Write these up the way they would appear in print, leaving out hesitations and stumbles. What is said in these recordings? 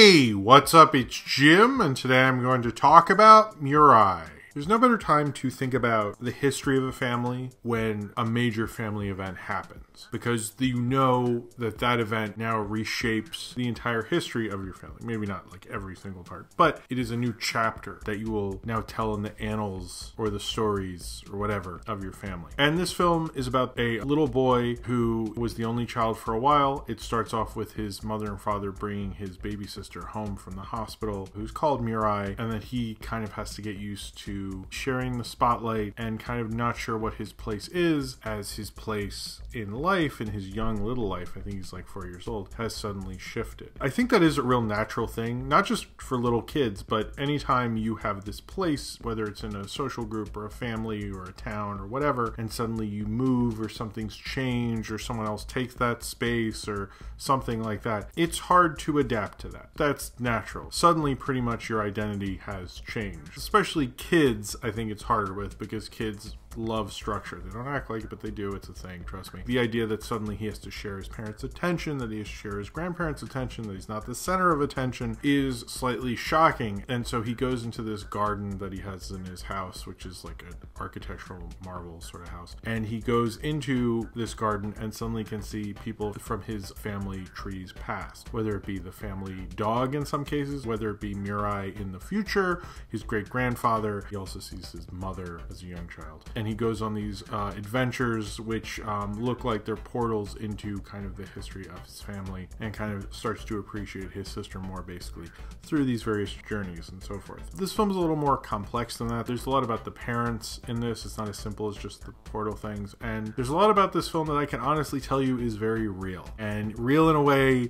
Hey, what's up? It's Jim, and today I'm going to talk about Mirai. There's no better time to think about the history of a family when a major family event happens, because you know that that event now reshapes the entire history of your family. Maybe not like every single part, but it is a new chapter that you will now tell in the annals or the stories or whatever of your family. And this film is about a little boy who was the only child for a while. It starts off with his mother and father bringing his baby sister home from the hospital, who's called Mirai, and then he kind of has to get used to sharing the spotlight and kind of not sure what his place is, as his place in life, in his young little life, I think he's like 4 years old, has suddenly shifted. I think that is a real natural thing, not just for little kids, but anytime you have this place, whether it's in a social group or a family or a town or whatever, and suddenly you move or something's changed or someone else takes that space or something like that, it's hard to adapt to that. That's natural. Suddenly pretty much your identity has changed. Especially kids, I think it's harder with, because kids love structure. They don't act like it, but they do. It's a thing, trust me. The idea that suddenly he has to share his parents' attention, that he has to share his grandparents' attention, that he's not the center of attention, is slightly shocking. And so he goes into this garden that he has in his house, which is like an architectural marvel sort of house. And he goes into this garden and suddenly can see people from his family trees past, whether it be the family dog in some cases, whether it be Mirai in the future, his great-grandfather. He also sees his mother as a young child. And he goes on these adventures which look like they're portals into kind of the history of his family, and kind of starts to appreciate his sister more, basically, through these various journeys and so forth. This film's a little more complex than that. There's a lot about the parents in this. It's not as simple as just the portal things. And there's a lot about this film that I can honestly tell you is very real. And real in a way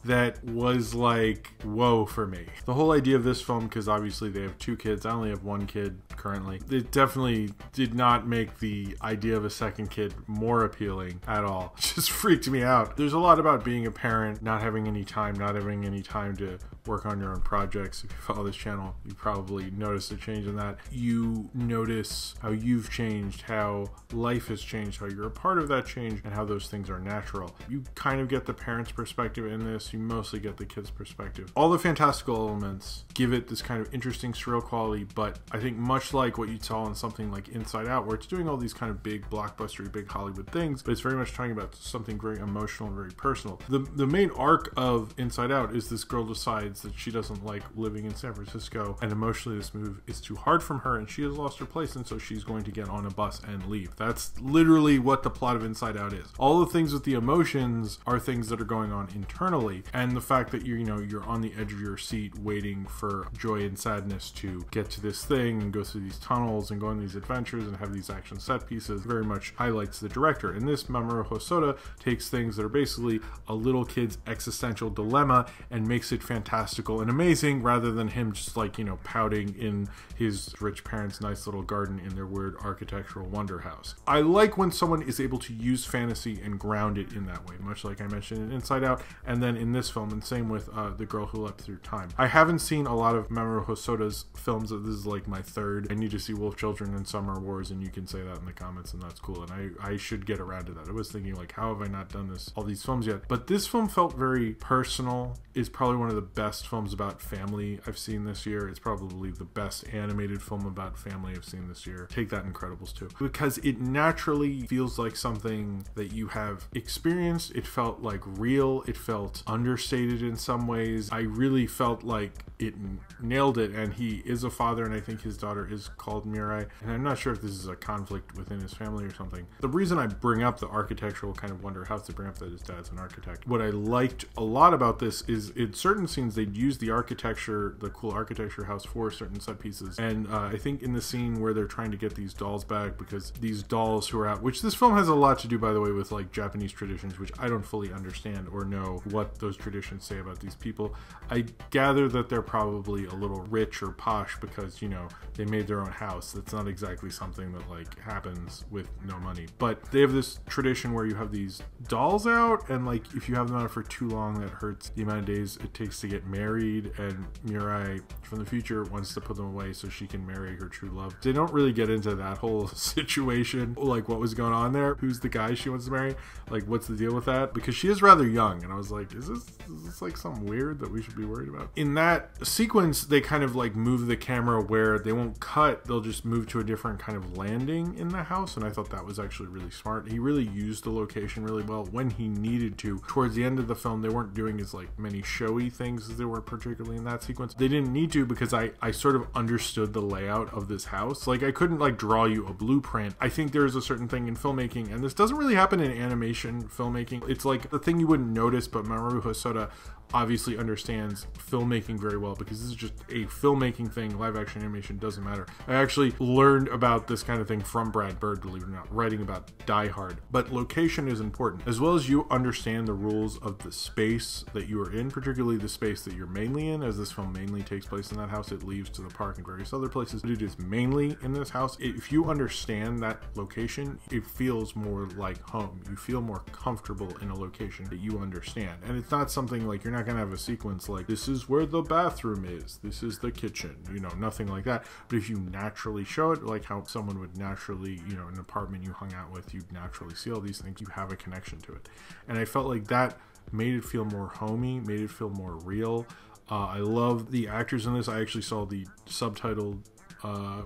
that was like, whoa for me. The whole idea of this film, because obviously they have 2 kids, I only have 1 kid currently, it definitely did not make the idea of a second kid more appealing at all. It just freaked me out. There's a lot about being a parent, not having any time to work on your own projects. If you follow this channel, you probably noticed a change in that. You notice how you've changed, how life has changed, how you're a part of that change, and how those things are natural. You kind of get the parents' perspective in this. You mostly get the kids' perspective. All the fantastical elements give it this kind of interesting, surreal quality, but I think much like what you saw in something like Inside Out, where it's doing all these kind of big blockbustery, big Hollywood things, but it's very much talking about something very emotional and very personal. The main arc of Inside Out is this girl decides that she doesn't like living in San Francisco, and emotionally this move is too hard from her, and she has lost her place, and so she's going to get on a bus and leave. That's literally what the plot of Inside Out is. All the things with the emotions are things that are going on internally, and the fact that you're on the edge of your seat waiting for joy and sadness to get to this thing and go through these tunnels and go on these adventures and have these action set pieces very much highlights the director. And this Mamoru Hosoda takes things that are basically a little kid's existential dilemma and makes it fantastical and amazing, rather than him just like, pouting in his rich parents' nice little garden in their weird architectural wonder house. I like when someone is able to use fantasy and ground it in that way, much like I mentioned in Inside Out, and then in this film, and same with The Girl Who Leapt Through Time. I haven't seen a lot of Mamoru Hosoda's films. This is like my 3rd. I need to see Wolf Children and Summer Wars, and you can say that in the comments, and that's cool, and I should get around to that. I was thinking like, how have I not done all these films yet? But this film felt very personal. It's probably one of the best films about family I've seen this year. It's probably the best animated film about family I've seen this year. Take that, Incredibles 2. Because it naturally feels like something that you have experienced. It felt like real. It felt understated in some ways. I really felt like it nailed it, and he is a father, and I think his daughter is called Mirai, and I'm not sure if this is a conflict within his family or something. The reason I bring up the architectural kind of wonder house to bring up that his dad's an architect. What I liked a lot about this is in certain scenes they'd use the architecture, the cool architecture house, for certain set pieces, and I think in the scene where they're trying to get these dolls back, because these dolls who are out, which this film has a lot to do, by the way, with like Japanese traditions, which I don't fully understand or know what those traditions say about these people. I gather that they're probably a little rich or posh because, you know, they made their own house. That's not exactly something that like happens with no money. But they have this tradition where you have these dolls out, and like if you have them out for too long, that hurts the amount of days it takes to get married. And Mirai from the future wants to put them away so she can marry her true love. They don't really get into that whole situation, like what was going on there. Who's the guy she wants to marry? Like, what's the deal with that? Because she is rather young, and I was like, is this like something weird that we should be worried about? In that sequence, they kind of like move the camera where they won't cut, they'll just move to a different kind of landing in the house, and I thought that was actually really smart. He really used the location really well when he needed to. Towards the end of the film, they weren't doing as like many showy things as they were particularly in that sequence. They didn't need to, because I sort of understood the layout of this house. Like, I couldn't like draw you a blueprint. I think there's a certain thing in filmmaking, and this doesn't really happen in animation filmmaking. It's like the thing you wouldn't notice, but Mamoru Hosoda obviously understands filmmaking very well, because this is just a filmmaking thing. Live action animation doesn't matter. I actually learned about this kind of thing from Brad Bird, believe it or not, writing about Die Hard. But location is important, as well as you understand the rules of the space that you are in, particularly the space that you're mainly in, as this film mainly takes place in that house. It leaves to the park and various other places, but it is mainly in this house. If you understand that location, it feels more like home. You feel more comfortable in a location that you understand, and it's not something like, you're not gonna have a sequence like, this is where the bathroom is, this is the kitchen, you know, nothing like that. But if you naturally show it, like how someone would naturally, you know, an apartment you hung out with, you'd naturally see all these things, you have a connection to it. And I felt like that made it feel more homey, made it feel more real. I love the actors in this. I actually saw the subtitled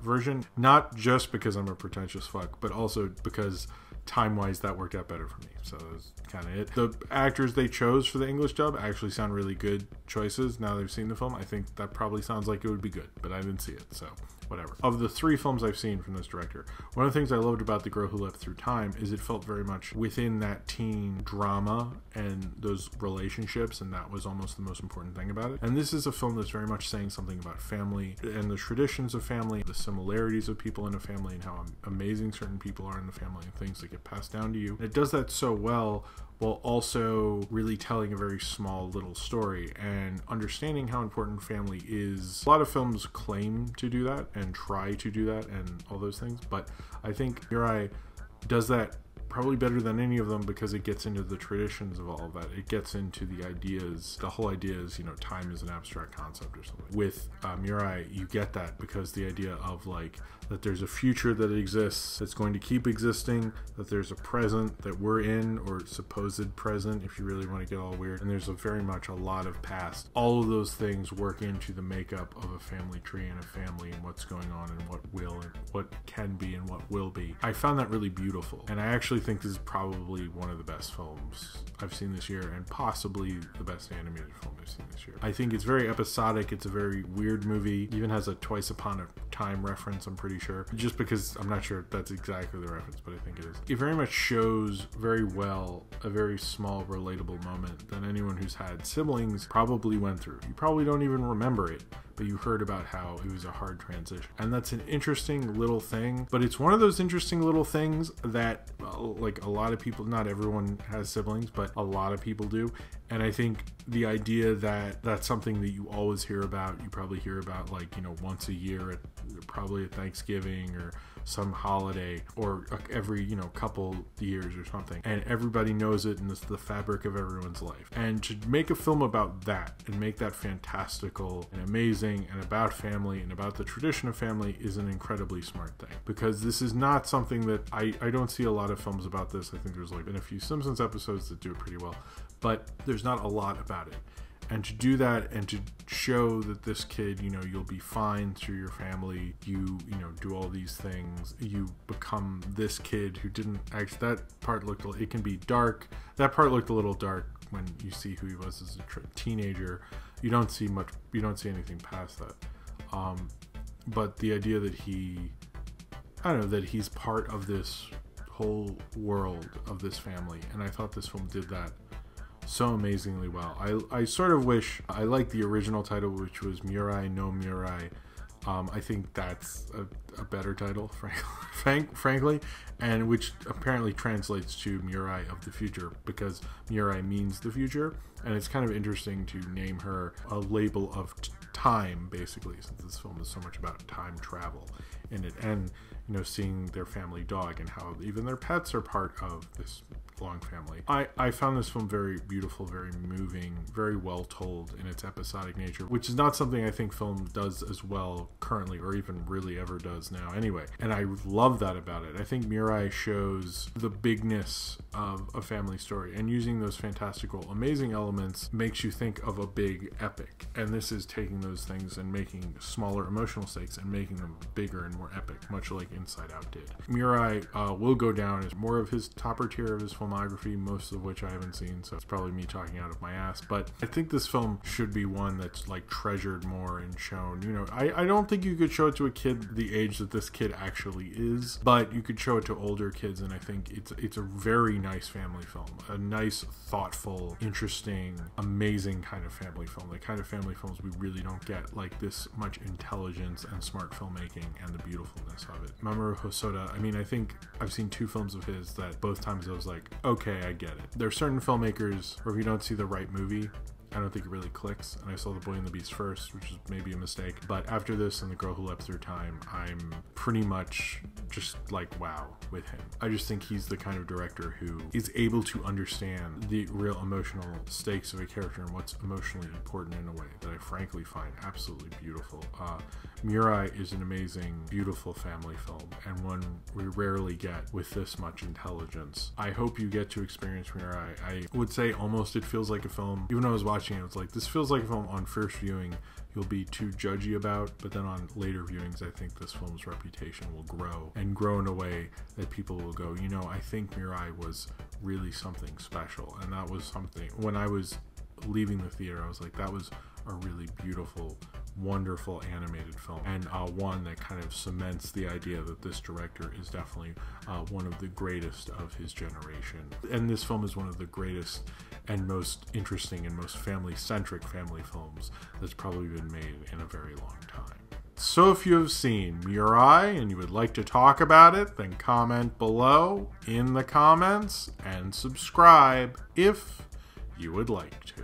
version, not just because I'm a pretentious fuck, but also because time-wise that worked out better for me. So that's kind of it. The actors they chose for the English dub actually sound really good choices. Now they've seen the film, I think that probably sounds like it would be good, but I didn't see it, so whatever. Of the 3 films I've seen from this director, one of the things I loved about The Girl Who Left Through Time is it felt very much within that teen drama and those relationships, and that was almost the most important thing about it. And this is a film that's very much saying something about family and the traditions of family, the similarities of people in a family, and how amazing certain people are in the family, and things that get passed down to you. And it does that so well, while also really telling a very small little story and understanding how important family is. A lot of films claim to do that and try to do that and all those things, but I think Mirai does that probably better than any of them, because it gets into the traditions of all of that. It gets into the ideas. The whole idea is, you know, time is an abstract concept or something. With Mirai, you get that because the idea of like that there's a future that exists that's going to keep existing, that there's a present that we're in, or supposed present if you really want to get all weird, and there's very much a lot of past. All of those things work into the makeup of a family tree and a family, and what's going on and what will and what can be and what will be. I found that really beautiful, and I actually think this is probably one of the best films I've seen this year, and possibly the best animated film I've seen this year. I think it's very episodic. It's a very weird movie. It even has a Twice Upon a Time reference, I'm pretty sure, just because I'm not sure if that's exactly the reference, but I think it is. It very much shows very well a very small relatable moment that anyone who's had siblings probably went through. You probably don't even remember it, but you heard about how it was a hard transition. And that's an interesting little thing, but it's one of those interesting little things that like a lot of people, not everyone has siblings, but a lot of people do. And I think the idea that that's something that you always hear about, you probably hear about like, you know, once a year, probably at Thanksgiving or some holiday, or every, you know, couple years or something, and everybody knows it, and it's the fabric of everyone's life. And to make a film about that and make that fantastical and amazing and about family and about the tradition of family is an incredibly smart thing, because this is not something that I don't see a lot of films about this. I think there's like been a few Simpsons episodes that do it pretty well, but there's not a lot about it. And to do that and to show that this kid, you know, you'll be fine through your family, you know, do all these things, you become this kid who didn't actually, that part looked, it can be dark. That part looked a little dark when you see who he was as a teenager. You don't see much, you don't see anything past that. But the idea that I don't know, that he's part of this whole world of this family. And I thought this film did that so amazingly well. I sort of wish I liked the original title, which was Mirai no Mirai. I think that's a better title, frankly, and which apparently translates to Mirai of the future, because Mirai means the future, and it's kind of interesting to name her a label of time, basically, since this film is so much about time travel in it, and seeing their family dog and how even their pets are part of this long family. I found this film very beautiful, very moving, very well told in its episodic nature, which is not something I think film does as well currently, or even really ever does now anyway. And I love that about it. I think Mirai shows the bigness of a family story, and using those fantastical, amazing elements makes you think of a big epic. And this is taking those things and making smaller emotional stakes and making them bigger and more epic, much like Inside Out did. Mirai will go down as more of his topper tier of his filmography, most of which I haven't seen, so it's probably me talking out of my ass. But I think this film should be one that's like treasured more and shown. I don't think you could show it to a kid the age that this kid actually is, but you could show it to older kids, and I think it's a very nice family film, a nice, thoughtful, interesting, amazing kind of family film. The kind of family films we really don't get, like this much intelligence and smart filmmaking and the beautifulness of it. Mamoru Hosoda, I think I've seen 2 films of his that both times I was like, okay, I get it. There are certain filmmakers where if you don't see the right movie, I don't think it really clicks, and I saw The Boy and the Beast first, which is maybe a mistake, but after this and The Girl Who Leapt Through Time, I'm pretty much just like wow with him. I just think he's the kind of director who is able to understand the real emotional stakes of a character and what's emotionally important in a way that I frankly find absolutely beautiful. Mirai is an amazing, beautiful family film, and one we rarely get with this much intelligence. I hope you get to experience Mirai. I would say almost it feels like a film, even though I was watching it, I was like, this feels like a film on first viewing you'll be too judgy about, but then on later viewings I think this film's reputation will grow, and grow in a way that people will go, I think Mirai was really something special. And that was something, when I was leaving the theater, I was like, that was a really beautiful, wonderful animated film, and one that kind of cements the idea that this director is definitely one of the greatest of his generation. And this film is one of the greatest and most interesting and most family-centric family films that's probably been made in a very long time. So if you have seen Mirai and you would like to talk about it, then comment below in the comments and subscribe if you would like to.